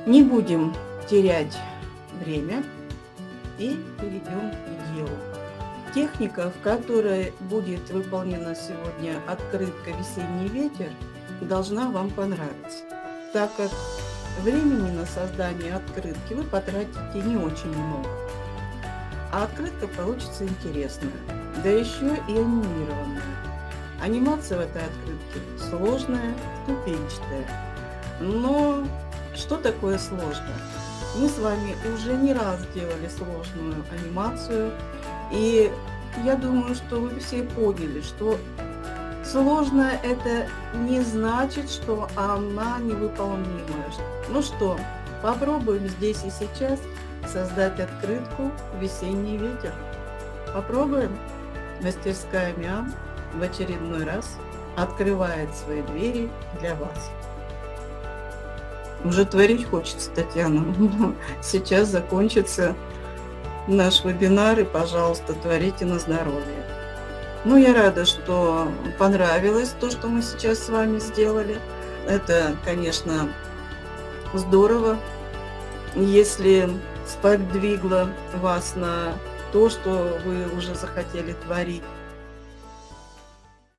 Не будем терять время и перейдем к делу. Техника, в которой будет выполнена сегодня открытка «Весенний ветер», должна вам понравиться, так как времени на создание открытки вы потратите не очень много. А открытка получится интересная, да еще и анимированная. Анимация в этой открытке сложная, ступенчатая. Но что такое сложно? Мы с вами уже не раз делали сложную анимацию, и я думаю, что вы все поняли, что сложная это не значит, что она невыполнимая. Ну что, попробуем здесь и сейчас создать открытку «Весенний ветер». Попробуем? Мастерская МИАМ в очередной раз открывает свои двери для вас. Уже творить хочется, Татьяна. Сейчас закончится наш вебинар, и, пожалуйста, творите на здоровье. Ну, я рада, что понравилось то, что мы сейчас с вами сделали. Это, конечно, здорово, если сподвигло вас на то, что вы уже захотели творить.